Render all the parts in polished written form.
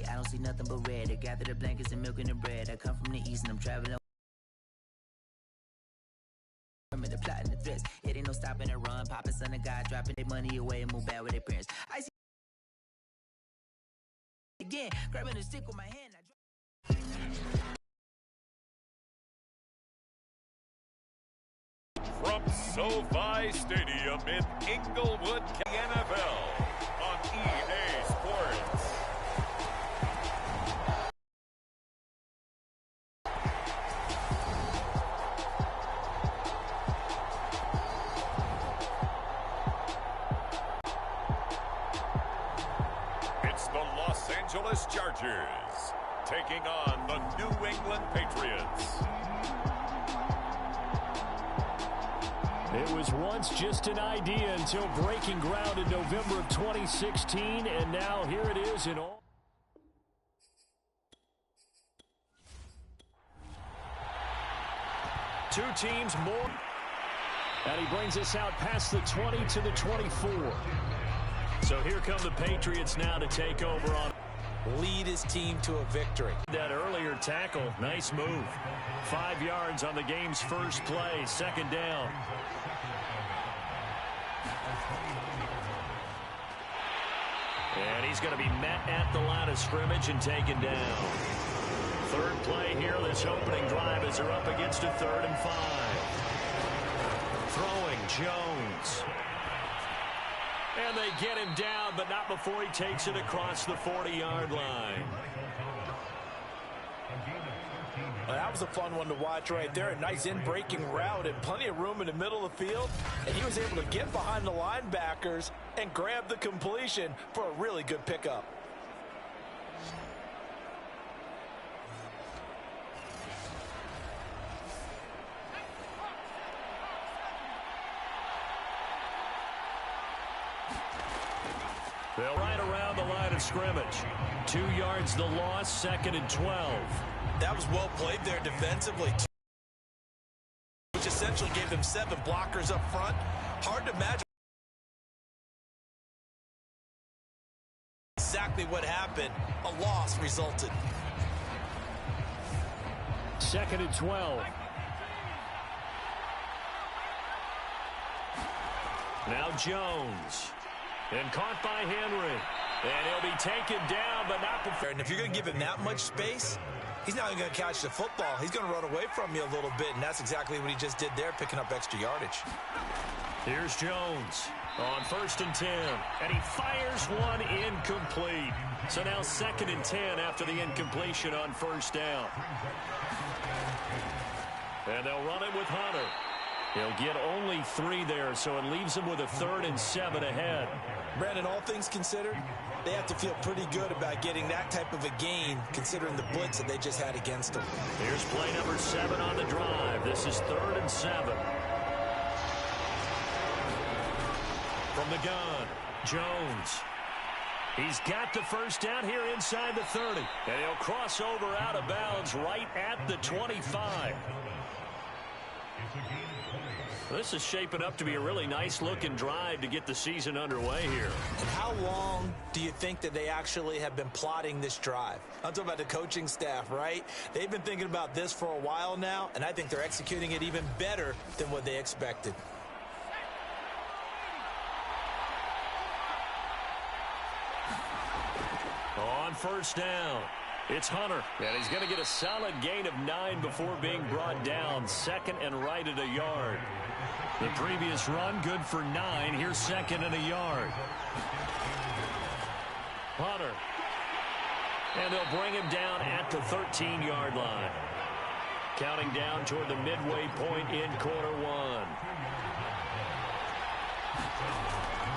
it. I don't see nothing but red. I gather the blankets and milk and the bread. I come from the east and I'm traveling. The plot and the threats. It ain't no stopping and run. Poppin' son of God, dropping their money away and move back with their parents. I see again, grabbing a stick with my hand. From SoFi Stadium in Inglewood, NFL on EA Sports. It's the Los Angeles Chargers taking on the New England Patriots. It was once just an idea until breaking ground in November of 2016, and now here it is in all. Two teams more. And he brings us out past the 20 to the 24. So here come the Patriots now to take over on. Lead his team to a victory. That earlier tackle, nice move. 5 yards on the game's first play, second down. And he's going to be met at the line of scrimmage and taken down. Third play here, this opening drive as they're up against a 3rd and 5. Throwing Jones. And they get him down, but not before he takes it across the 40-yard line. Well, that was a fun one to watch right there. A nice in-breaking route and plenty of room in the middle of the field. And he was able to get behind the linebackers and grab the completion for a really good pickup. They'll right around the line of scrimmage. 2 yards the loss, 2nd and 12. That was well played there defensively, which essentially gave them 7 blockers up front. Hard to imagine exactly what happened. A loss resulted. 2nd and 12. Now Jones. And caught by Henry. And he'll be taken down, but not before. And if you're going to give him that much space, he's not even going to catch the football. He's going to run away from you a little bit, and that's exactly what he just did there, picking up extra yardage. Here's Jones on 1st and 10. And he fires one incomplete. So now 2nd and 10 after the incompletion on 1st down. And they'll run it with Hunter. He'll get only 3 there, so it leaves him with a 3rd and 7 ahead. Brandon, all things considered, they have to feel pretty good about getting that type of a gain, considering the blitz that they just had against them. Here's play number 7 on the drive. This is 3rd and 7. From the gun, Jones. He's got the first down here inside the 30. And he'll cross over out of bounds right at the 25. This is shaping up to be a really nice-looking drive to get the season underway here. And how long do you think that they actually have been plotting this drive? I'm talking about the coaching staff, right? They've been thinking about this for a while now, and I think they're executing it even better than what they expected. On 1st down, it's Hunter. And he's going to get a solid gain of 9 before being brought down. 2nd and right at a yard. The previous run, good for 9. Here's 2nd and a yard. Hunter. And they'll bring him down at the 13-yard line. Counting down toward the midway point in quarter 1.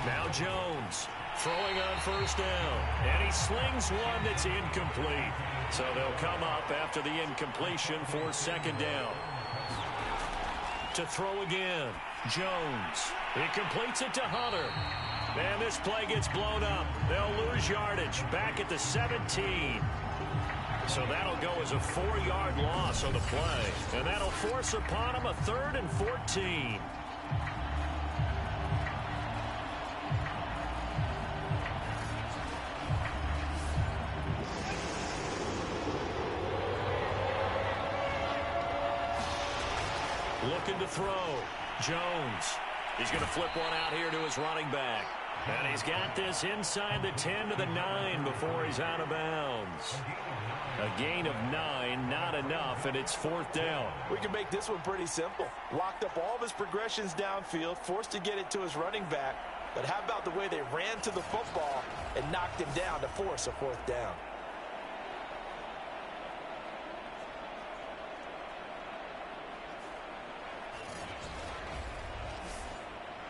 Now Jones. Throwing on 1st down. And he slings one that's incomplete. So they'll come up after the incompletion for 2nd down. To throw again. Jones. He completes it to Hunter. And this play gets blown up. They'll lose yardage. Back at the 17. So that'll go as a 4-yard loss on the play. And that'll force upon him a 3rd and 14. looking to throw. Jones. He's going to flip one out here to his running back. And he's got this inside the 10 to the 9 before he's out of bounds. A gain of 9, not enough, and it's 4th down. We can make this one pretty simple. Locked up all of his progressions downfield, forced to get it to his running back. But how about the way they ran to the football and knocked him down to force a 4th down?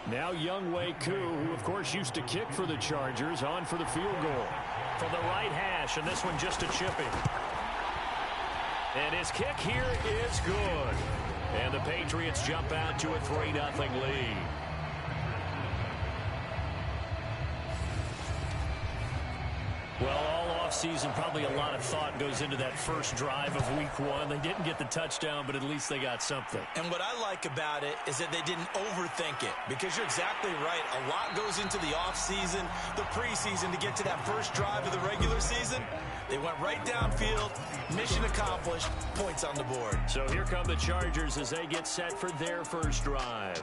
Now Younghoe Koo, who of course used to kick for the Chargers, on for the field goal. From the right hash, and this one just a chipping. And his kick here is good. And the Patriots jump out to a 3-0 lead. Well, all offseason, probably a lot of thought goes into that first drive of week 1. They didn't get the touchdown, but at least they got something. And what I like about it is that they didn't overthink it, because you're exactly right. A lot goes into the offseason, the preseason, to get to that first drive of the regular season. They went right downfield, mission accomplished, points on the board. So here come the Chargers as they get set for their first drive.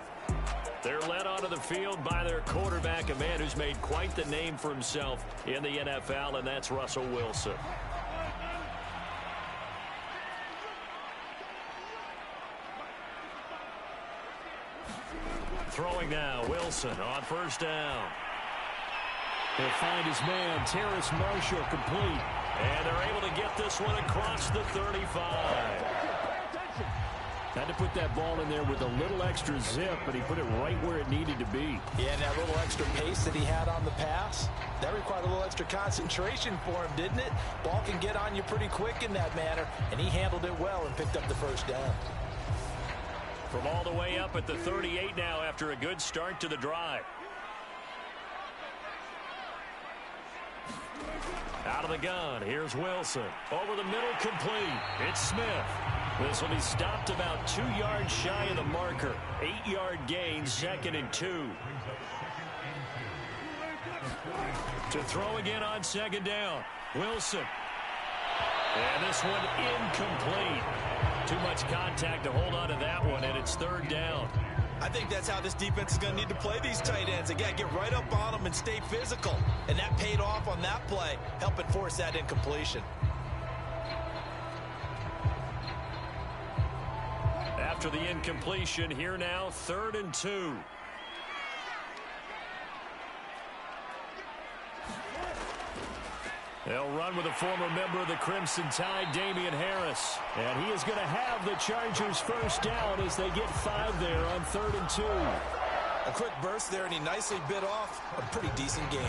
They're led onto the field by their quarterback, a man who's made quite the name for himself in the NFL, and that's Russell Wilson. Throwing now, Wilson on first down. He'll find his man, Terrace Marshall, complete. And they're able to get this one across the 35. Had to put that ball in there with a little extra zip, but he put it right where it needed to be. Yeah, and that little extra pace that he had on the pass, that required a little extra concentration for him, didn't it? Ball can get on you pretty quick in that manner, and he handled it well and picked up the first down. From all the way up at the 38 now after a good start to the drive. Out of the gun, here's Wilson. Over the middle, complete. It's Smith. This will be stopped about 2 yards shy of the marker. 8-yard gain, 2nd and 2. To throw again on 2nd down. Wilson. And this one incomplete. Too much contact to hold on to that one, and it's 3rd down. I think that's how this defense is going to need to play these tight ends. They got to get right up on them and stay physical. And that paid off on that play, helping force that incompletion. After the incompletion, here now, 3rd and 2. They'll run with a former member of the Crimson Tide, Damian Harris. And he is going to have the Chargers first down as they get 5 there on 3rd and 2. A quick burst there, and he nicely bit off a pretty decent gain.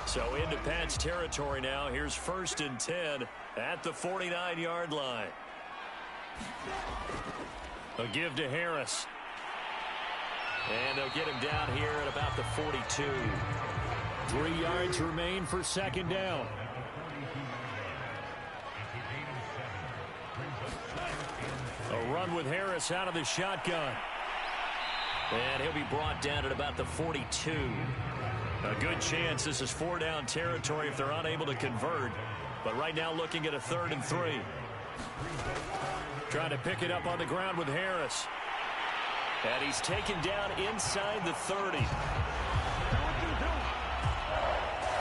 So into Pat's territory now. Here's 1st and 10 at the 49-yard line. A give to Harris. And they'll get him down here at about the 42. 3 yards remain for 2nd down. A run with Harris out of the shotgun. And he'll be brought down at about the 42. A good chance this is 4-down territory if they're unable to convert. But right now looking at a 3rd and 3. Trying to pick it up on the ground with Harris. And he's taken down inside the 30.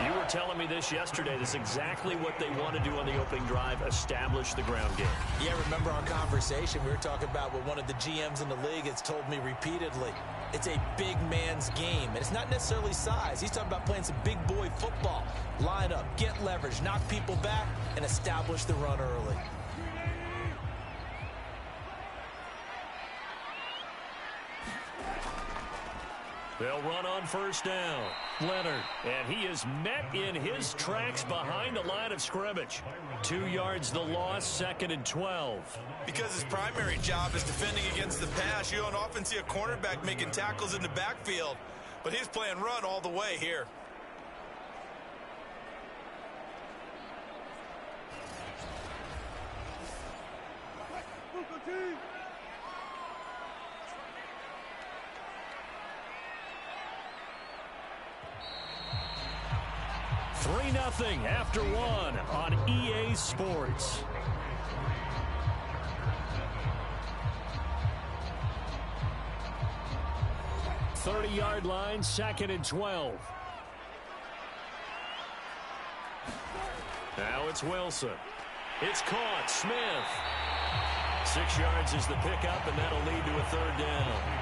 You were telling me this yesterday. This is exactly what they want to do on the opening drive, establish the ground game. Yeah, remember our conversation? We were talking about what one of the GMs in the league has told me repeatedly. It's a big man's game, and it's not necessarily size. He's talking about playing some big boy football. Line up, get leverage, knock people back, and establish the run early. They'll run on first down. Leonard, and he is met in his tracks behind the line of scrimmage. 2 yards the loss, 2nd and 12. Because his primary job is defending against the pass, you don't often see a cornerback making tackles in the backfield. But he's playing run all the way here. 3-0 after one on EA Sports. Thirty-yard line, 2nd and 12. Now it's Wilson. It's caught. Smith. 6 yards is the pickup, and that'll lead to a 3rd down.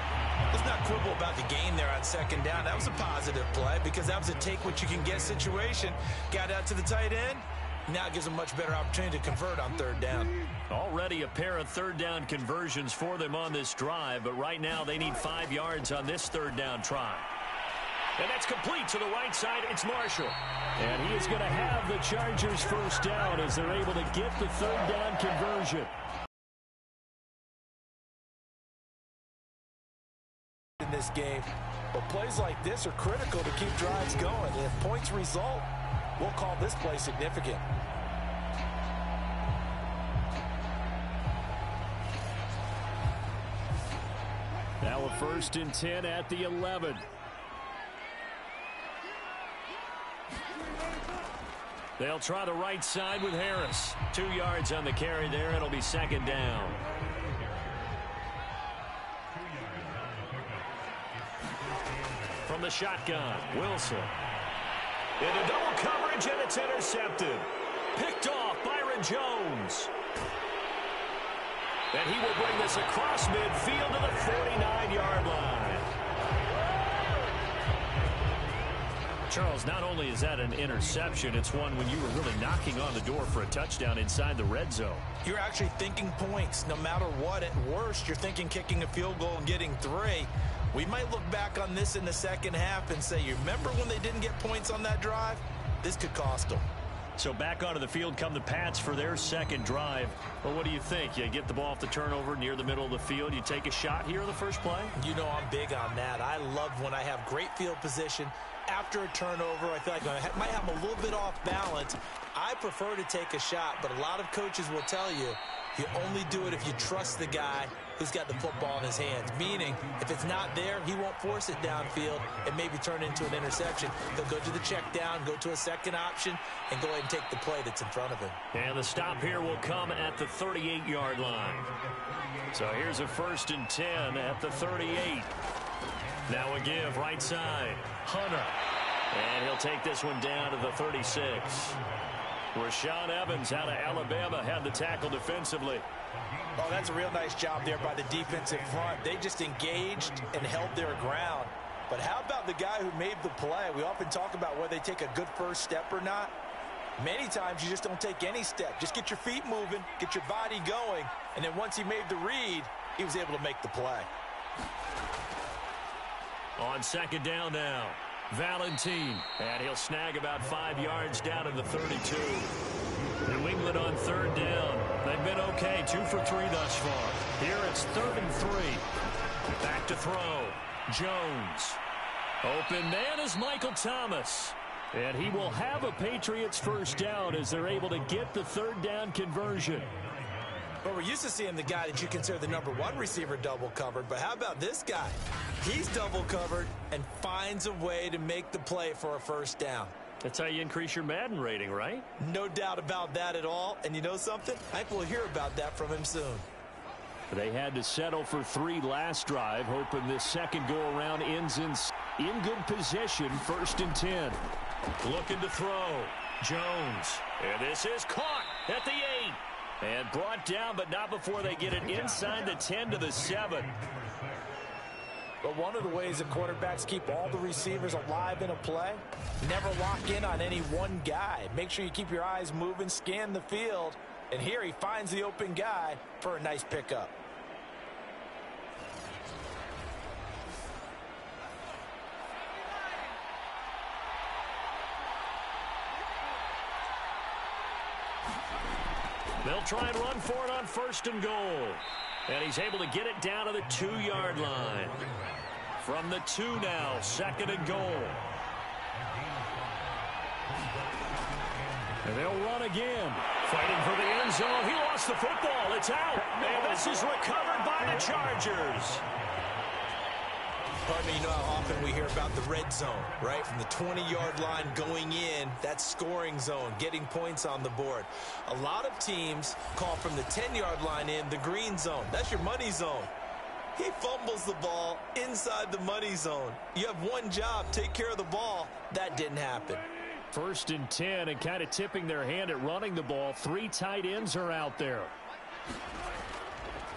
Let's not quibble about the gain there on 2nd down. That was a positive play because that was a take-what-you-can-get situation. Got out to the tight end. Now it gives them a much better opportunity to convert on 3rd down. Already a pair of 3rd down conversions for them on this drive, but right now they need 5 yards on this 3rd down try. And that's complete to the right side. It's Marshall. And he is going to have the Chargers 1st down as they're able to get the 3rd down conversion. In this game, but plays like this are critical to keep drives going. And if points result, we'll call this play significant. Now a 1st and 10 at the 11. They'll try the right side with Harris. 2 yards on the carry there. It'll be 2nd down. From the shotgun, Wilson. Into double coverage, and it's intercepted. Picked off Byron Jones. And he will bring this across midfield to the 49-yard line. Charles, not only is that an interception, it's one when you were really knocking on the door for a touchdown inside the red zone. You're actually thinking points. No matter what, at worst, you're thinking kicking a field goal and getting 3. We might look back on this in the 2nd half and say, you remember when they didn't get points on that drive? This could cost them. So back onto the field come the Pats for their 2nd drive. Well, what do you think? You get the ball off the turnover near the middle of the field. You take a shot here in the first play? You know I'm big on that. I love when I have great field position. After a turnover, I feel like I might have a little bit off balance. I prefer to take a shot, but a lot of coaches will tell you, you only do it if you trust the guy who's got the football in his hands. Meaning, if it's not there, he won't force it downfield and maybe turn it into an interception. He'll go to the check down, go to a 2nd option, and go ahead and take the play that's in front of him. And the stop here will come at the 38-yard line. So here's a 1st and 10 at the 38. Now a give right side. Hunter. And he'll take this one down to the 36. Rashaan Evans out of Alabama had the tackle defensively. Oh, that's a real nice job there by the defensive front. They just engaged and held their ground. But how about the guy who made the play? We often talk about whether they take a good first step or not. Many times you just don't take any step. Just get your feet moving, get your body going, and then once he made the read, he was able to make the play. On 2nd down now, Valentine. And he'll snag about 5 yards down in the 32. New England on 3rd down. They've been okay, 2 for 3 thus far. Here it's 3rd and 3. Back to throw. Jones. Open man is Michael Thomas. And he will have a Patriots 1st down as they're able to get the 3rd down conversion. Well, we're used to seeing the guy that you consider the #1 receiver double covered, but how about this guy? He's double covered and finds a way to make the play for a 1st down. That's how you increase your Madden rating, right? No doubt about that at all. And you know something? I think we'll hear about that from him soon. They had to settle for 3 last drive, hoping this 2nd go-around ends in good position, 1st and 10. Looking to throw. Jones. And this is caught at the 8. And brought down, but not before they get it inside the 10 to the 7. But one of the ways that quarterbacks keep all the receivers alive in a play, never lock in on any one guy. Make sure you keep your eyes moving, scan the field, and here he finds the open guy for a nice pickup. They'll try and run for it on 1st and goal. And he's able to get it down to the 2-yard line. From the 2 now, 2nd and goal. And they'll run again. Fighting for the end zone. He lost the football. It's out. And this is recovered by the Chargers. Pardon me, you know how often we hear about the red zone, right? From the 20-yard line going in, that scoring zone, getting points on the board. A lot of teams call from the 10-yard line in the green zone. That's your money zone. He fumbles the ball inside the money zone. You have one job, take care of the ball. That didn't happen. 1st and 10, and kind of tipping their hand at running the ball. 3 tight ends are out there.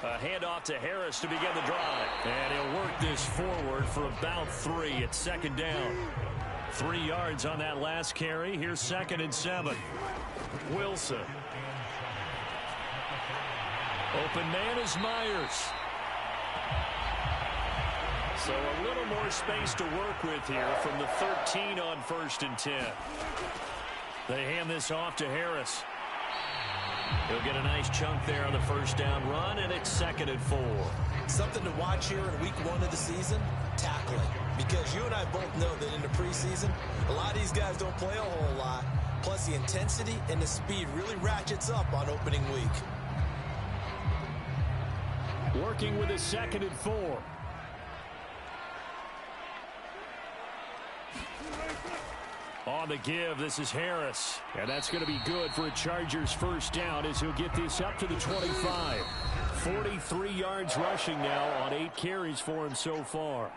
A handoff to Harris to begin the drive. And he'll work this forward for about 3 at 2nd down. 3 yards on that last carry. Here's 2nd and 7. Wilson. Open man is Myers. So a little more space to work with here from the 13 on 1st and 10. They hand this off to Harris. He'll get a nice chunk there on the 1st down run, and it's 2nd and 4. Something to watch here in week 1 of the season, tackling. Because you and I both know that in the preseason, a lot of these guys don't play a whole lot. Plus the intensity and the speed really ratchets up on opening week. Working with a 2nd and 4. On the give, this is Harris. And that's going to be good for a Chargers 1st down as he'll get this up to the 25. 43 yards rushing now on 8 carries for him so far.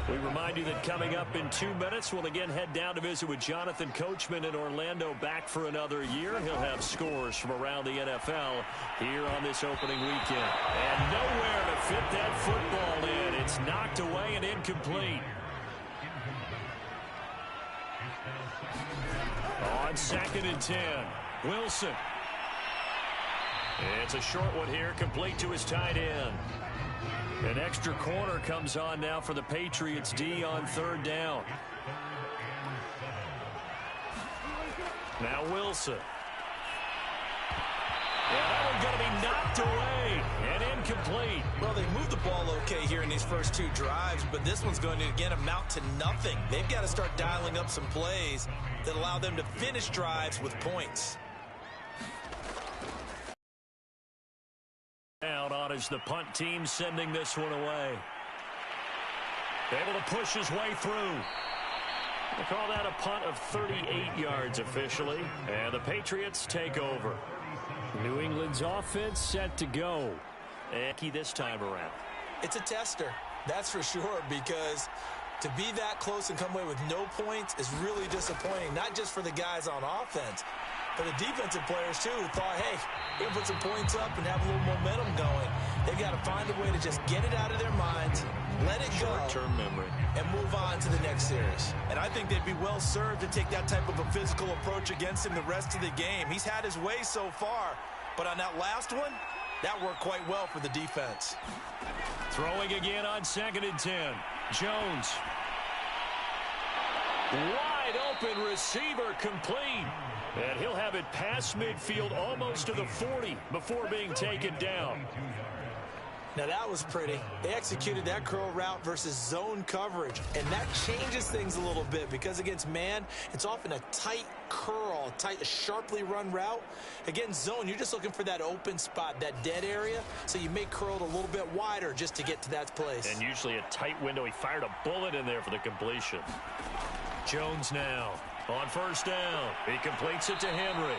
We remind you that coming up in 2 minutes, we'll again head down to visit with Jonathan Coachman in Orlando, back for another year. He'll have scores from around the NFL here on this opening weekend. And nowhere to fit that football in. It's knocked away and incomplete. On 2nd and 10, Wilson. It's a short one here, complete to his tight end. An extra corner comes on now for the Patriots D on 3rd down. Now Wilson. Yeah, that one's going to be knocked away and incomplete. Well, they moved the ball okay here in these first 2 drives, but this one's going to, again, amount to nothing. They've got to start dialing up some plays that allow them to finish drives with points. Out on as the punt team sending this one away. Able to push his way through. They call that a punt of 38 yards officially, and the Patriots take over. New England's offense set to go. And this time around. It's a tester, that's for sure, because to be that close and come away with no points is really disappointing, not just for the guys on offense, but the defensive players, too, who thought, hey, we're going to put some points up and have a little momentum going. They've got to find a way to just get it out of their minds, let it go, short-term memory, and move on to the next series. And I think they'd be well served to take that type of a physical approach against him the rest of the game. He's had his way so far, but on that last one, that worked quite well for the defense. Throwing again on 2nd and 10. Jones. Wide open receiver, complete. And he'll have it past midfield almost to the 40 before being taken down. Now that was pretty. They executed that curl route versus zone coverage, and that changes things a little bit because against man, it's often a tight curl, tight, sharply run route. Against zone, you're just looking for that open spot, that dead area, so you may curl it a little bit wider just to get to that place. And usually a tight window. He fired a bullet in there for the completion. Jones now on 1st down. He completes it to Henry.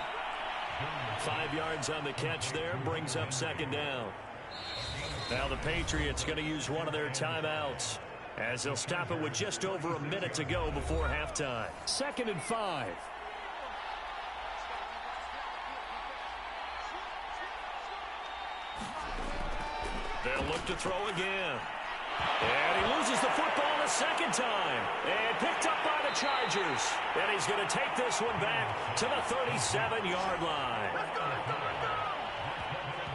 5 yards on the catch there, brings up 2nd down. Now the Patriots going to use one of their timeouts as they'll stop it with just over a minute to go before halftime. 2nd and 5. They'll look to throw again. And he loses the football a 2nd time. And picked up by the Chargers. And he's going to take this one back to the 37-yard line.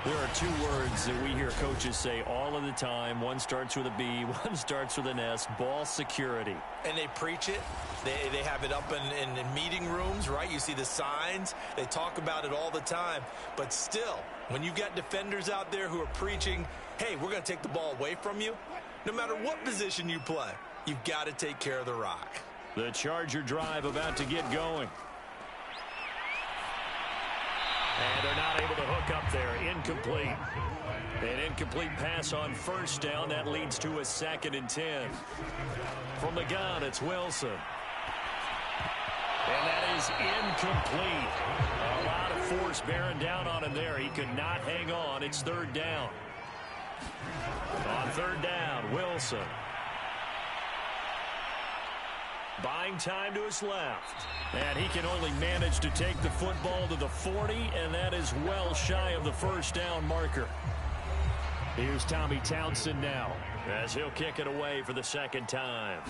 There are 2 words that we hear coaches say all of the time. One starts with a B, one starts with an S, ball security. And they preach it. They have it up in meeting rooms, right? You see the signs. They talk about it all the time. But still, when you've got defenders out there who are preaching, hey, we're going to take the ball away from you, no matter what position you play, you've got to take care of the rock. The Charger drive about to get going. And they're not able to hook up there. Incomplete. An incomplete pass on first down. That leads to a 2nd and 10. From the gun, it's Wilson. And that is incomplete. A lot of force bearing down on him there. He could not hang on. It's 3rd down. On 3rd down, Wilson. Buying time to his left. And he can only manage to take the football to the 40, and that is well shy of the first down marker. Here's Tommy Townsend now, as he'll kick it away for the 2nd time.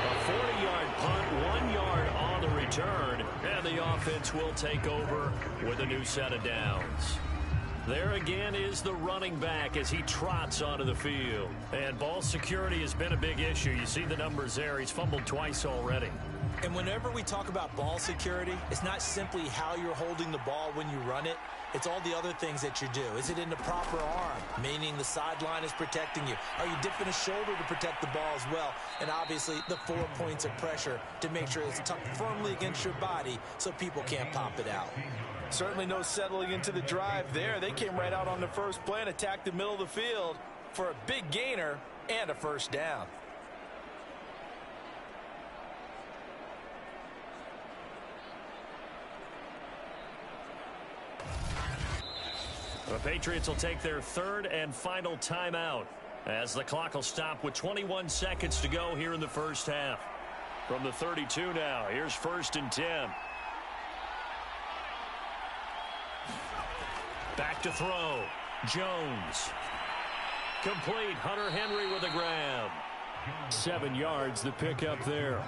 A 40-yard punt, 1 yard on the return, and the offense will take over with a new set of downs. There again is the running back as he trots onto the field. And ball security has been a big issue. You see the numbers there. He's fumbled twice already. And whenever we talk about ball security, it's not simply how you're holding the ball when you run it. It's all the other things that you do. Is it in the proper arm, meaning the sideline is protecting you? Are you dipping a shoulder to protect the ball as well? And obviously, the 4 points of pressure to make sure it's tucked firmly against your body so people can't pop it out. Certainly no settling into the drive there. They came right out on the first play and attacked the middle of the field for a big gainer and a first down. The Patriots will take their 3rd and final timeout as the clock will stop with 21 seconds to go here in the first half. From the 32 now, here's 1st and 10. Back to throw. Jones. Complete. Hunter Henry with a grab. 7 yards, the pickup there.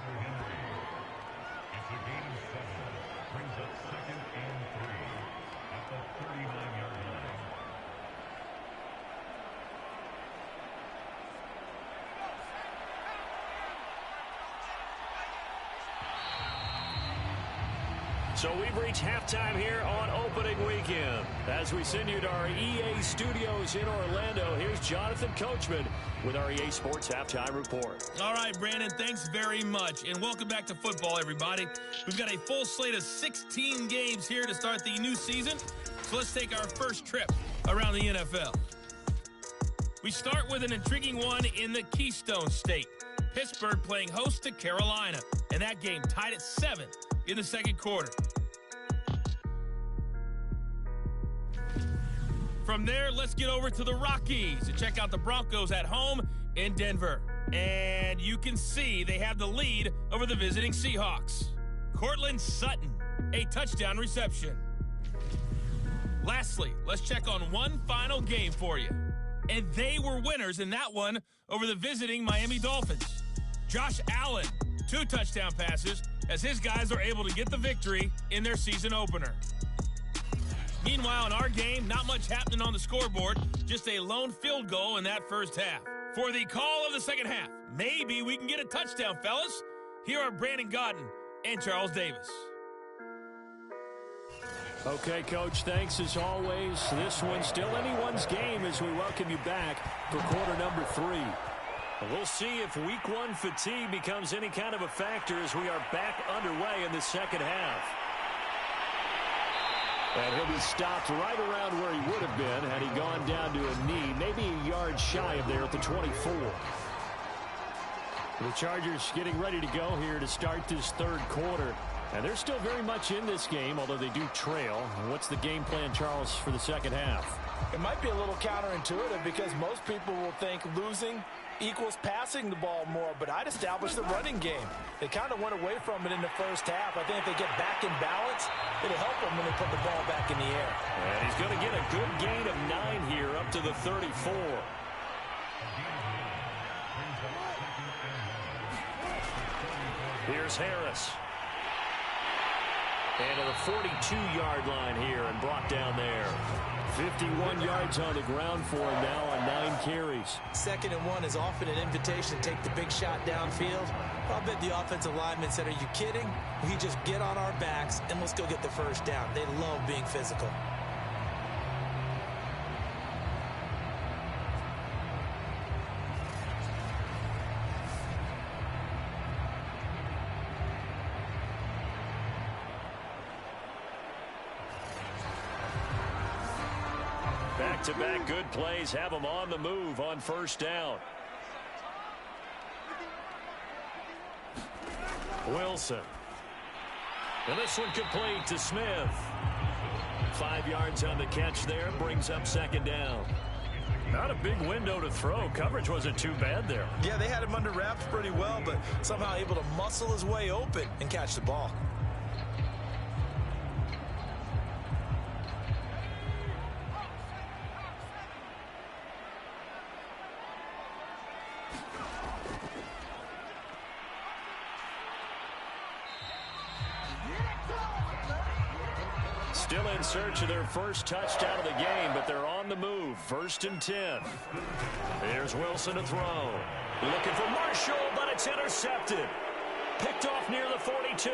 So we've reached halftime here on opening weekend. As we send you to our EA studios in Orlando, here's Jonathan Coachman with our EA Sports Halftime Report. All right, Brandon, thanks very much. And welcome back to football, everybody. We've got a full slate of 16 games here to start the new season. So let's take our first trip around the NFL. We start with an intriguing one in the Keystone State. Pittsburgh playing host to Carolina. And that game tied at 7 in the second quarter. From there, let's get over to the Rockies to check out the Broncos at home in Denver. And you can see they have the lead over the visiting Seahawks. Cortland Sutton, a touchdown reception. Lastly, let's check on one final game for you. And they were winners in that one over the visiting Miami Dolphins. Josh Allen, 2 touchdown passes, as his guys are able to get the victory in their season opener. Meanwhile, in our game, not much happening on the scoreboard, just a lone field goal in that first half. For the call of the second half, maybe we can get a touchdown, fellas. Here are Brandon Godden and Charles Davis. Okay, Coach, thanks as always. This one's still anyone's game as we welcome you back for quarter number 3. We'll see if week 1 fatigue becomes any kind of a factor as we are back underway in the second half. And he'll be stopped right around where he would have been had he gone down to a knee, maybe a yard shy of there at the 24. The Chargers getting ready to go here to start this third quarter. And they're still very much in this game, although they do trail. What's the game plan, Charles, for the second half? It might be a little counterintuitive because most people will think losing equals passing the ball more, but I'd establish the running game. They kind of went away from it in the first half. I think if they get back in balance, it'll help them when they put the ball back in the air. And he's going to get a good gain of 9 here up to the 34. Here's Harris. And to the 42-yard line here and brought down there. 51 yards on the ground for him now on 9 carries. 2nd and 1 is often an invitation to take the big shot downfield. I'll bet the offensive lineman said, are you kidding? We just get on our backs and let's go get the first down. They love being physical. Back-to-back good plays have them on the move on first down. Wilson. And this one complete to Smith. 5 yards on the catch there, brings up second down. Not a big window to throw. Coverage wasn't too bad there. Yeah, they had him under wraps pretty well, but somehow able to muscle his way open and catch the ball. Still in search of their first touchdown of the game, but they're on the move. 1st and 10. Here's Wilson to throw. Looking for Marshall, but it's intercepted. Picked off near the 42.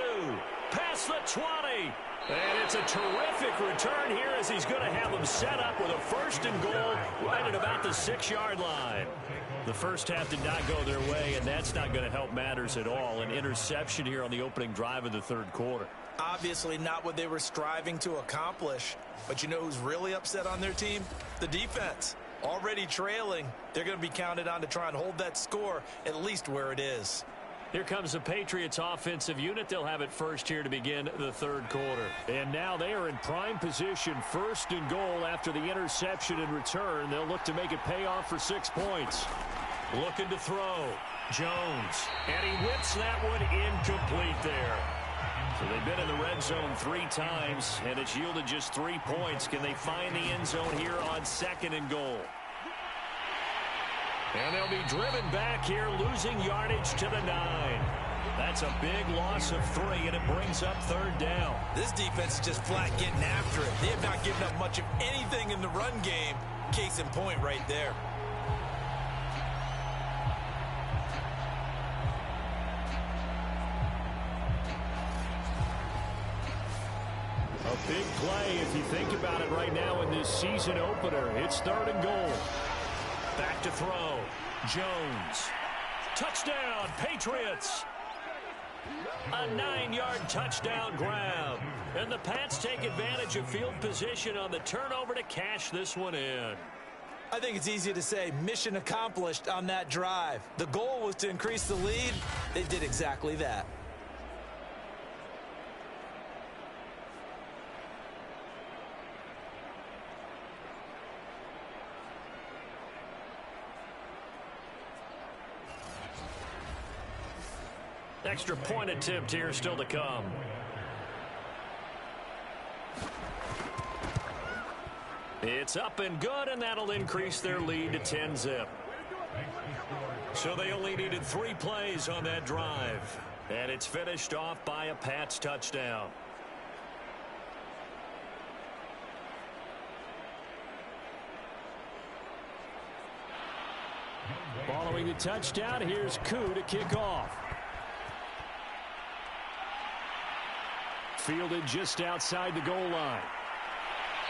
Past the 20. And it's a terrific return here as he's going to have them set up with a 1st and goal right at about the 6-yard line. The first half did not go their way, and that's not going to help matters at all. An interception here on the opening drive of the third quarter. Obviously not what they were striving to accomplish. But you know who's really upset on their team? The defense. Already trailing. They're going to be counted on to try and hold that score at least where it is. Here comes the Patriots offensive unit. They'll have it first here to begin the third quarter. And now they are in prime position. 1st and goal after the interception and return. They'll look to make it pay off for 6 points. Looking to throw. Jones. And he whips that one incomplete there. So they've been in the red zone 3 times, and it's yielded just 3 points. Can they find the end zone here on 2nd and goal? And they'll be driven back here, losing yardage to the 9. That's a big loss of 3, and it brings up 3rd down. This defense is just flat getting after it. They have not given up much of anything in the run game. Case in point right there. A big play if you think about it right now in this season opener. It's 3rd and goal. Back to throw. Jones. Touchdown, Patriots. A 9-yard touchdown grab. And the Pats take advantage of field position on the turnover to cash this one in. I think it's easy to say mission accomplished on that drive. The goal was to increase the lead. They did exactly that. Extra point attempt here still to come. It's up and good, and that'll increase their lead to 10-zip. So they only needed 3 plays on that drive. And it's finished off by a Pats touchdown. Following the touchdown, here's Koo to kick off. Fielded just outside the goal line.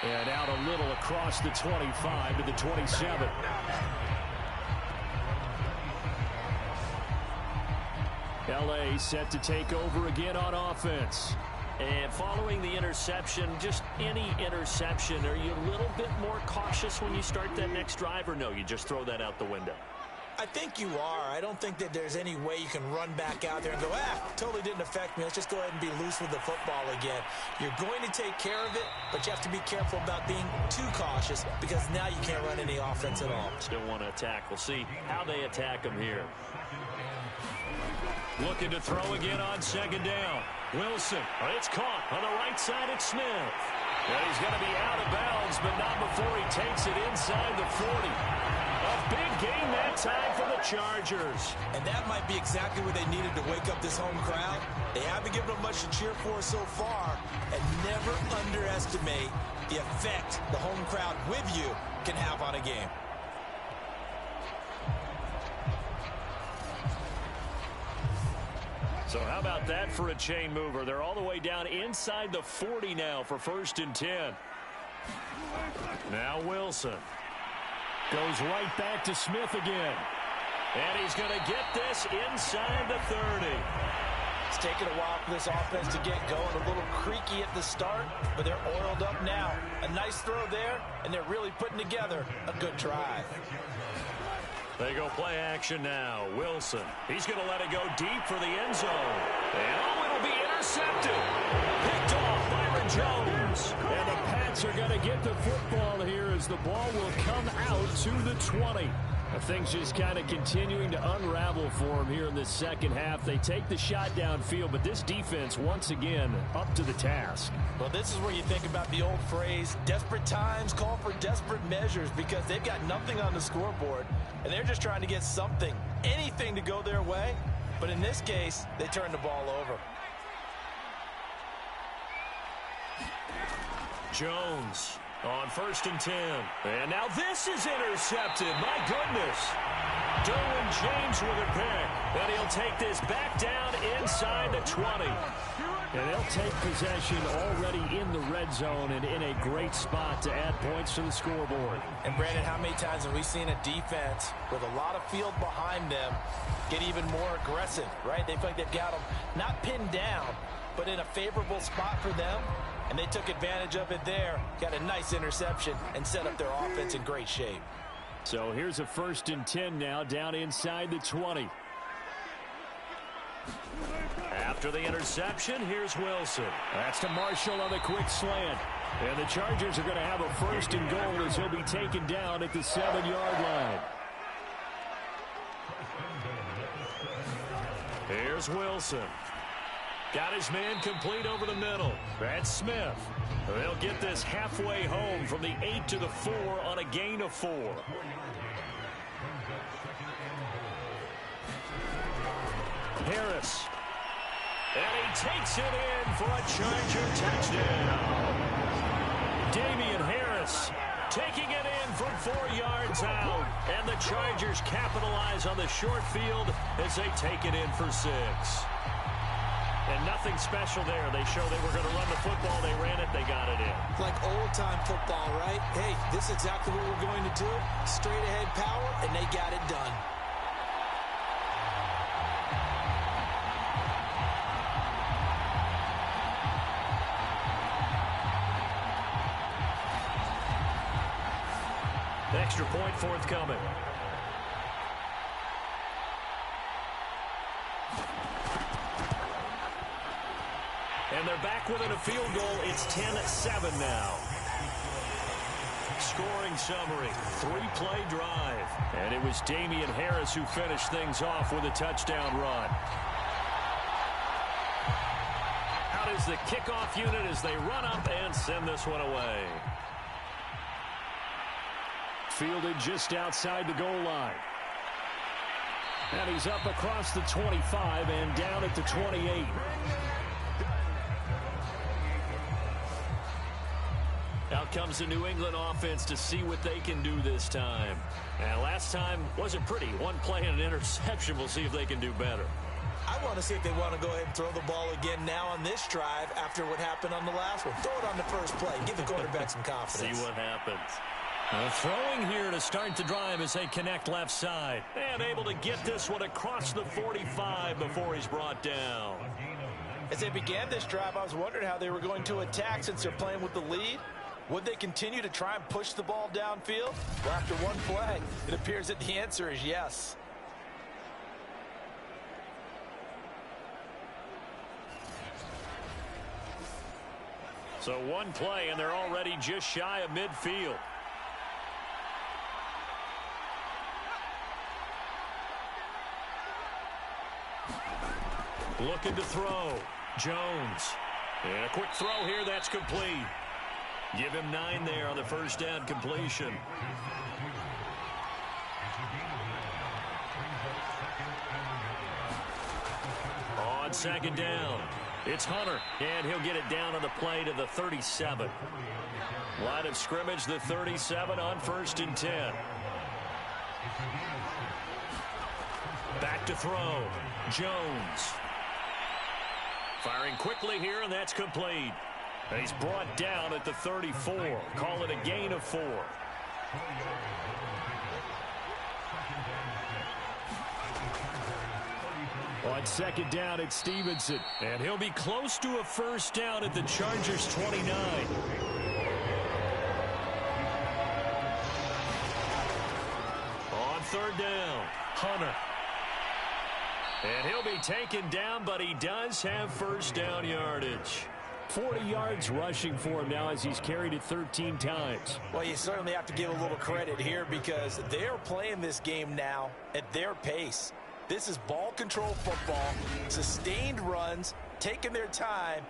And out a little across the 25 to the 27. LA set to take over again on offense. And following the interception, just any interception, are you a little bit more cautious when you start that next drive, or no, you just throw that out the window? I think you are. I don't think that there's any way you can run back out there and go, totally didn't affect me. Let's just go ahead and be loose with the football again. You're going to take care of it, but you have to be careful about being too cautious because now you can't run any offense at all. Still want to attack. We'll see how they attack them here. Looking to throw again on 2nd down. Wilson. It's caught on the right side. It's Smith. And he's going to be out of bounds, but not before he takes it inside the 40. A big game that time for the Chargers. And that might be exactly what they needed to wake up this home crowd. They haven't given them much to cheer for so far. And never underestimate the effect the home crowd with you can have on a game. So how about that for a chain mover? They're all the way down inside the 40 now for 1st and 10. Now Wilson. Goes right back to Smith again. And he's going to get this inside the 30. It's taken a while for this offense to get going. A little creaky at the start, but they're oiled up now. A nice throw there, and they're really putting together a good drive. They go play action now. Wilson. He's going to let it go deep for the end zone. And oh, it'll be intercepted. Picked off Byron Jones. And the Pats are going to get the football here as the ball will come out to the 20. Things just kind of continuing to unravel for them here in the second half. They take the shot downfield, but this defense, once again, up to the task. Well, this is where you think about the old phrase, desperate times call for desperate measures, because they've got nothing on the scoreboard, and they're just trying to get something, anything to go their way. But in this case, they turn the ball over. Jones on 1st and 10. And now this is intercepted. My goodness. Derwin James with a pick. And he'll take this back down inside the 20. And they'll take possession already in the red zone and in a great spot to add points to the scoreboard. And Brandon, how many times have we seen a defense with a lot of field behind them get even more aggressive, right? They feel like they've got them not pinned down, but in a favorable spot for them. And they took advantage of it there, got a nice interception, and set up their offense in great shape. So here's a 1st and 10 now, down inside the 20. After the interception, here's Wilson. That's to Marshall on the quick slant. And the Chargers are going to have a 1st and goal as he'll be taken down at the 7-yard line. Here's Wilson. Got his man complete over the middle. That's Smith. They'll get this halfway home from the 8 to the 4 on a gain of 4. Harris. And he takes it in for a Charger touchdown. Damian Harris taking it in from 4 yards out. And the Chargers capitalize on the short field as they take it in for 6. And nothing special there. They showed they were going to run the football. They ran it. They got it in. Like old-time football, right? Hey, this is exactly what we're going to do. Straight-ahead power, and they got it done. Extra point forthcoming. And they're back within a field goal. It's 10-7 now. Scoring summary, 3-play drive. And it was Damian Harris who finished things off with a touchdown run. Out is the kickoff unit as they run up and send this one away. Fielded just outside the goal line. And he's up across the 25 and down at the 28. Out comes the New England offense to see what they can do this time. And last time wasn't pretty. One play and an interception. We'll see if they can do better. I want to see if they want to go ahead and throw the ball again now on this drive after what happened on the last one. Throw it on the first play. Give the quarterback some confidence. See what happens. Throwing here to start the drive as they connect left side. And able to get this one across the 45 before he's brought down. As they began this drive, I was wondering how they were going to attack since they're playing with the lead. Would they continue to try and push the ball downfield? Well, after one play, it appears that the answer is yes. So one play, and they're already just shy of midfield. Looking to throw. Jones. And a quick throw here, that's complete. Give him 9 there on the first down completion. On second down, it's Hunter, and he'll get it down on the play to the 37. Line of scrimmage, the 37 on 1st and 10. Back to throw. Jones. Firing quickly here, and that's complete. And he's brought down at the 34. Call it a gain of 4. On second down, it's Stevenson. And he'll be close to a first down at the Chargers' 29. third down. Hunter. And he'll be taken down, but he does have first down yardage. 40 yards rushing for him now as he's carried it 13 times. Well, you certainly have to give a little credit here because they're playing this game now at their pace. This is ball control football, sustained runs, taking their time.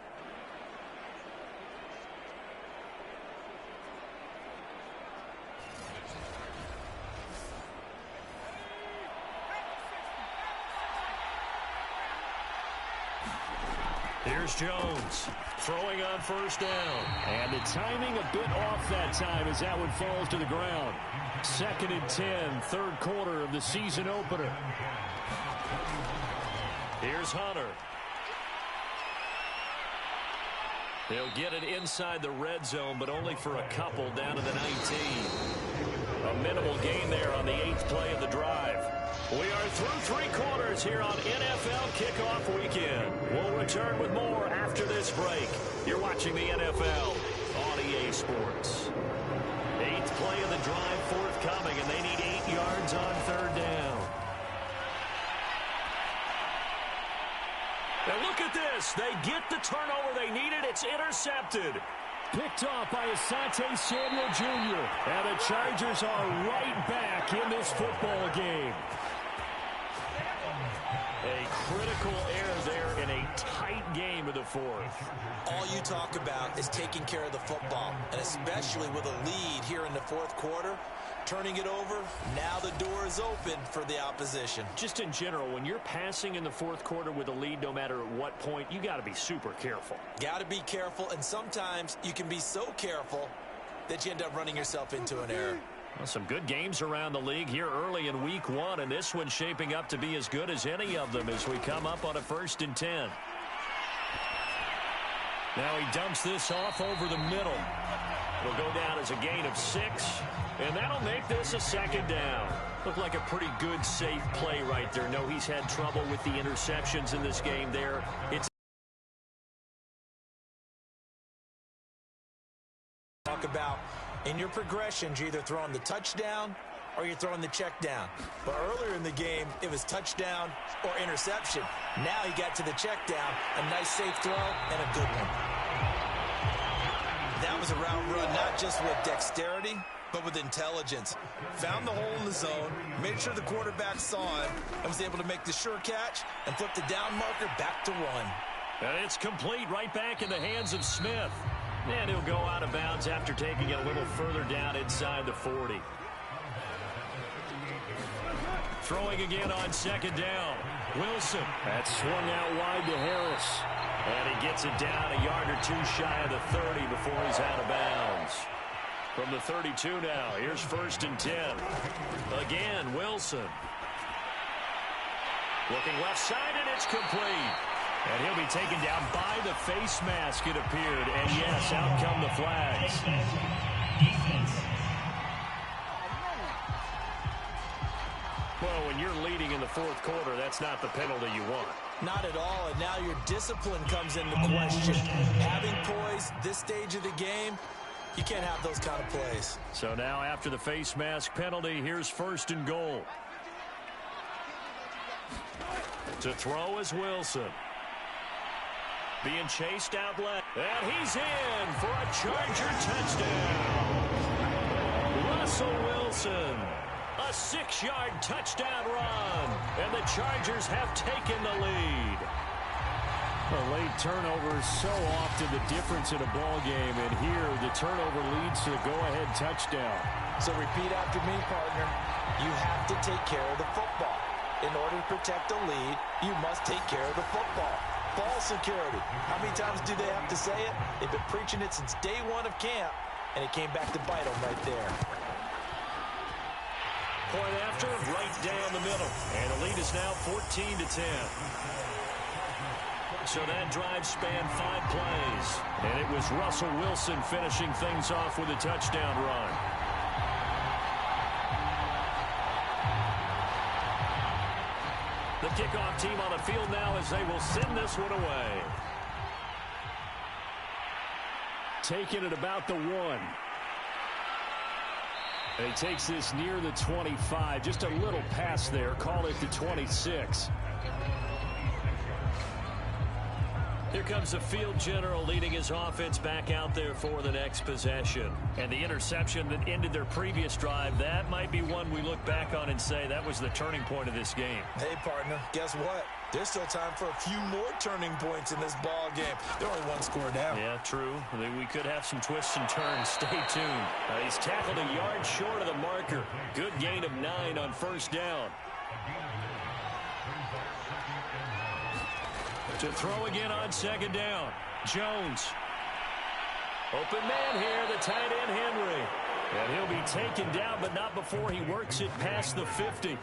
Here's Jones throwing on first down. And the timing a bit off that time as that one falls to the ground. 2nd and 10, third quarter of the season opener. Here's Hunter. They'll get it inside the red zone, but only for a couple down to the 19. A minimal gain there on the 8th play of the drive. We are through 3 quarters here on NFL Kickoff Weekend. We'll return with more after this break. You're watching the NFL on EA Sports. 8th play of the drive forthcoming, and they need 8 yards on third down. And look at this. They get the turnover they needed. It's intercepted. Picked off by Asante Samuel Jr. And the Chargers are right back in this football game. A critical error there in a tight game of the fourth. All you talk about is taking care of the football, and especially with a lead here in the fourth quarter, turning it over, now the door is open for the opposition. Just in general, when you're passing in the fourth quarter with a lead, no matter at what point, you got to be super careful. Got to be careful, and sometimes you can be so careful that you end up running yourself into an error. Well, some good games around the league here early in week 1, and this one's shaping up to be as good as any of them as we come up on a 1st and 10. Now he dumps this off over the middle. It'll go down as a gain of 6, and that'll make this a 2nd down. Looked like a pretty good, safe play right there. No, he's had trouble with the interceptions in this game there. It's talk about in your progressions, you're either throwing the touchdown or you're throwing the check down. But earlier in the game, it was touchdown or interception. Now he got to the check down, a nice safe throw, and a good one. That was a route run, not just with dexterity, but with intelligence. Found the hole in the zone, made sure the quarterback saw it, and was able to make the sure catch and flip the down marker back to run. And it's complete right back in the hands of Smith. And he'll go out of bounds after taking it a little further down inside the 40. Throwing again on 2nd down. Wilson. That's swung out wide to Harris. And he gets it down a yard or 2 shy of the 30 before he's out of bounds. From the 32 now, here's 1st and 10. Again, Wilson. Looking left side, and it's complete. And he'll be taken down by the face mask, it appeared. And yes, out come the flags. Well, when you're leading in the fourth quarter, that's not the penalty you want. Not at all, and now your discipline comes into question. Having poise this stage of the game, you can't have those kind of plays. So now after the face mask penalty, here's 1st and goal. To throw is Wilson. Being chased out left. And he's in for a Charger touchdown. Russell Wilson. A 6-yard touchdown run. And the Chargers have taken the lead. A late turnover is so often the difference in a ball game. And here the turnover leads to a go-ahead touchdown. So repeat after me, partner. You have to take care of the football. In order to protect the lead, you must take care of the football. Ball security. How many times do they have to say it? They've been preaching it since day 1 of camp, and it came back to bite them right there. Point after, right down the middle. And the lead is now 14-10. So that drive spanned 5 plays. And it was Russell Wilson finishing things off with a touchdown run. The kickoff team on the field now as they will send this one away. Taking it about the 1. And he takes this near the 25. Just a little pass there. Call it the 26. Here comes the field general leading his offense back out there for the next possession. And the interception that ended their previous drive, that might be one we look back on and say that was the turning point of this game. Hey, partner, guess what? There's still time for a few more turning points in this ball game. They're only one score down. Yeah, true. We could have some twists and turns. Stay tuned. He's tackled a yard short of the marker. Good gain of 9 on first down. To throw again on second down. Jones. Open man here, the tight end Henry. And he'll be taken down, but not before he works it past the 50.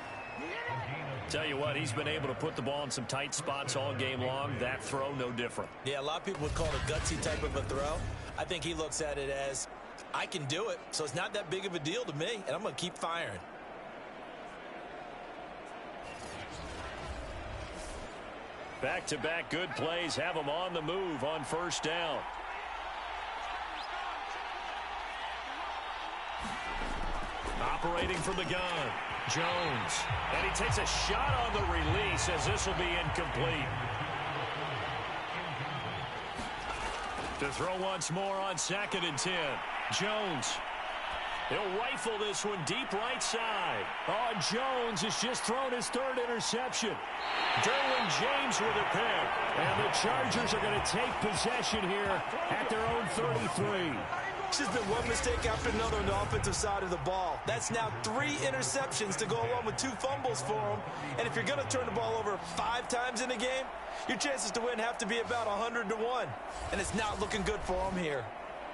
Tell you what, he's been able to put the ball in some tight spots all game long. That throw, no different. Yeah, a lot of people would call it a gutsy type of a throw. I think he looks at it as, I can do it, so it's not that big of a deal to me, and I'm going to keep firing. Back-to-back good plays have him on the move on first down. Operating from the gun, Jones. And he takes a shot on the release as this will be incomplete. To throw once more on 2nd and 10. Jones. He'll rifle this one deep right side. Oh, Jones has just thrown his 3rd interception. Derwin James with a pick. And the Chargers are going to take possession here at their own 33. It's just been one mistake after another on the offensive side of the ball. That's now 3 interceptions to go along with 2 fumbles for him. And if you're going to turn the ball over 5 times in a game, your chances to win have to be about 100-1. And it's not looking good for him here.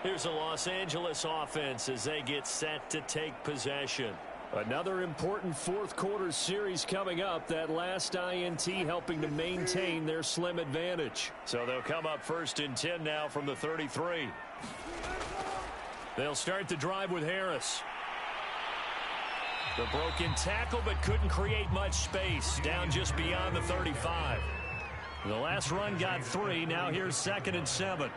Here's a Los Angeles offense as they get set to take possession. Another important 4th quarter series coming up. That last INT helping to maintain their slim advantage. So they'll come up 1st and 10 now from the 33. They'll start the drive with Harris. The broken tackle, but couldn't create much space. Down just beyond the 35. The last run got 3. Now here's 2nd and 7.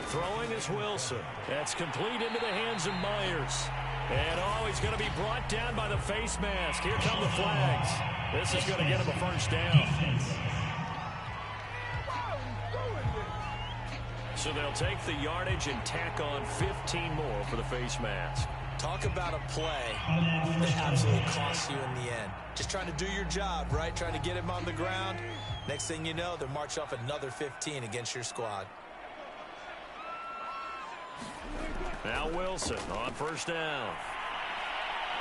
Throwing is Wilson. That's complete into the hands of Myers. And he's going to be brought down by the face mask. Here come the flags. This is going to get him a first down. So they'll take the yardage and tack on 15 more for the face mask. Talk about a play that absolutely costs you in the end. Just trying to do your job, right? Trying to get him on the ground. Next thing you know, they'll march off another 15 against your squad. Now Wilson on first down.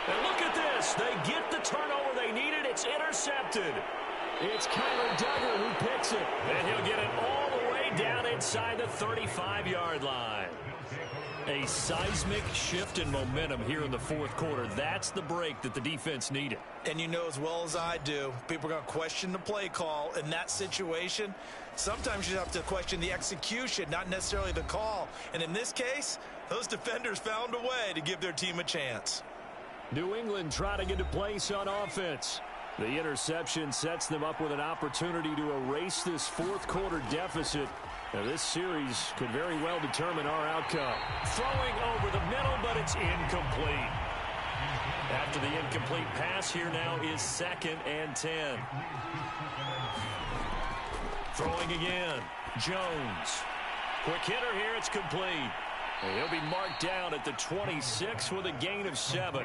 And look at this. They get the turnover they needed. It's intercepted. It's Kyler Duggar who picks it. And he'll get it all the way down inside the 35-yard line. A seismic shift in momentum here in the 4th quarter. That's the break that the defense needed. And you know as well as I do, people are going to question the play call in that situation. Sometimes you have to question the execution, not necessarily the call. And in this case, those defenders found a way to give their team a chance. New England trying to get a place on offense. The interception sets them up with an opportunity to erase this 4th quarter deficit. Now, this series could very well determine our outcome. Throwing over the middle, but it's incomplete. After the incomplete pass, here now is 2nd and 10. Throwing again. Jones. Quick hitter here. It's complete. And he'll be marked down at the 26 with a gain of 7.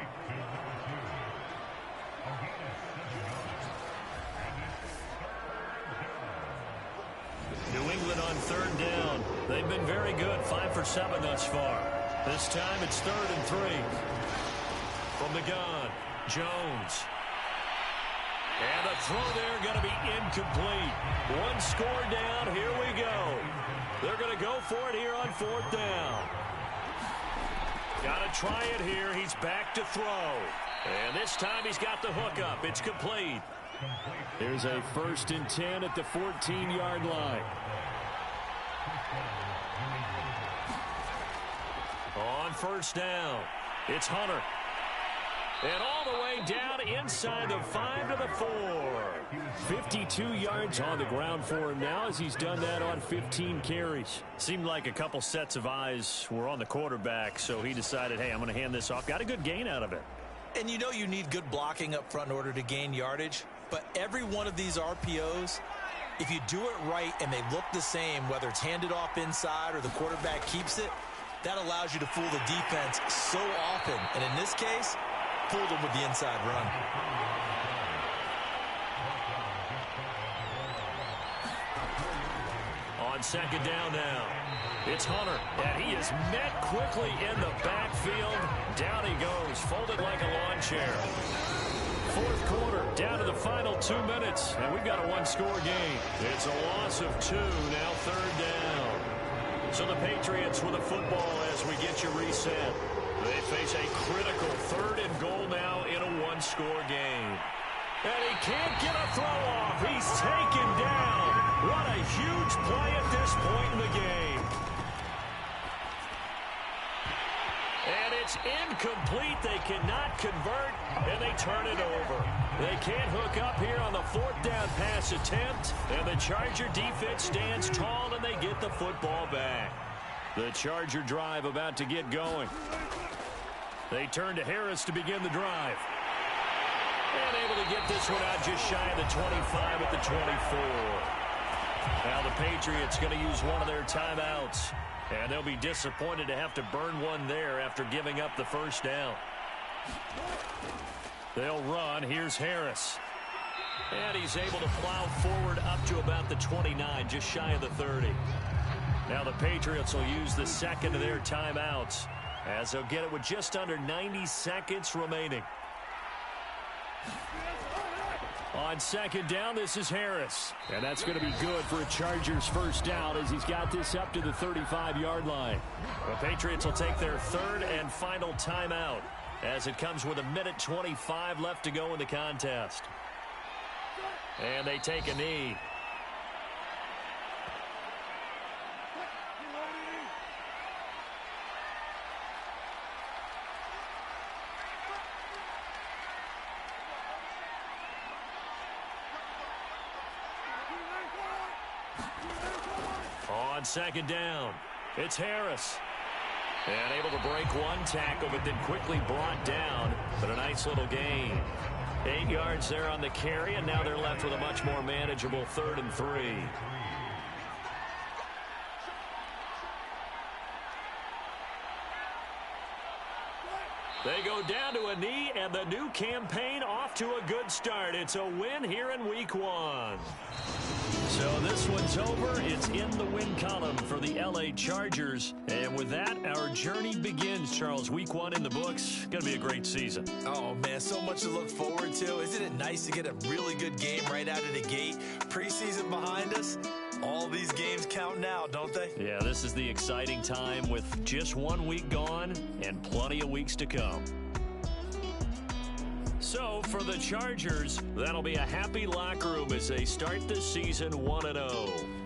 New England on 3rd down. They've been very good, 5 for 7 thus far. This time it's 3rd and 3. From the gun, Jones. And the throw there going to be incomplete. 1 score down, here we go. They're going to go for it here on 4th down. Got to try it here, he's back to throw. And this time he's got the hook up, it's complete. There's a 1st and 10 at the 14-yard line. On first down, it's Hunter. And all the way down inside the 5 to the 4. 52 yards on the ground for him now as he's done that on 15 carries. Seemed like a couple sets of eyes were on the quarterback, so he decided, hey, I'm going to hand this off. Got a good gain out of it. And you know you need good blocking up front in order to gain yardage, but every one of these RPOs, if you do it right and they look the same, whether it's handed off inside or the quarterback keeps it, that allows you to fool the defense so often. And in this case, fooled them with the inside run. On second down now, it's Hunter, and he is met quickly in the backfield. Down he goes, folded like a lawn chair. Fourth quarter, down to the final 2 minutes, and we've got a one-score game. It's a loss of 2, now third down. So the Patriots with a football as we get you reset. They face a critical 3rd and goal now in a one-score game. And he can't get a throw off. He's taken down. What a huge play at this point in the game. And it's incomplete. They cannot convert, and they turn it over. They can't hook up here on the 4th down pass attempt, and the Charger defense stands tall, and they get the football back. The Charger drive about to get going. They turn to Harris to begin the drive. And able to get this one out just shy of the 25 at the 24. Now the Patriots going to use one of their timeouts. And they'll be disappointed to have to burn one there after giving up the first down. They'll run. Here's Harris. And he's able to plow forward up to about the 29, just shy of the 30. Now the Patriots will use the second of their timeouts as they'll get it with just under 90 seconds remaining. On second down, this is Harris. And that's going to be good for a Chargers first down as he's got this up to the 35-yard line. The Patriots will take their 3rd and final timeout as it comes with 1:25 left to go in the contest. And they take a knee. On second down, it's Harris. And able to break one tackle, but then quickly brought down. But a nice little gain. 8 yards there on the carry, and now they're left with a much more manageable 3rd and 3. They go down to a knee, and the new campaign off to a good start. It's a win here in Week 1. So this one's over. It's in the win column for the LA Chargers. And with that, our journey begins, Charles. Week 1 in the books. Going to be a great season. Oh, man, so much to look forward to. Isn't it nice to get a really good game right out of the gate? Preseason behind us. All these games count now, don't they? Yeah, this is the exciting time with just 1 week gone and plenty of weeks to come. So, for the Chargers, that'll be a happy locker room as they start the season 1-0.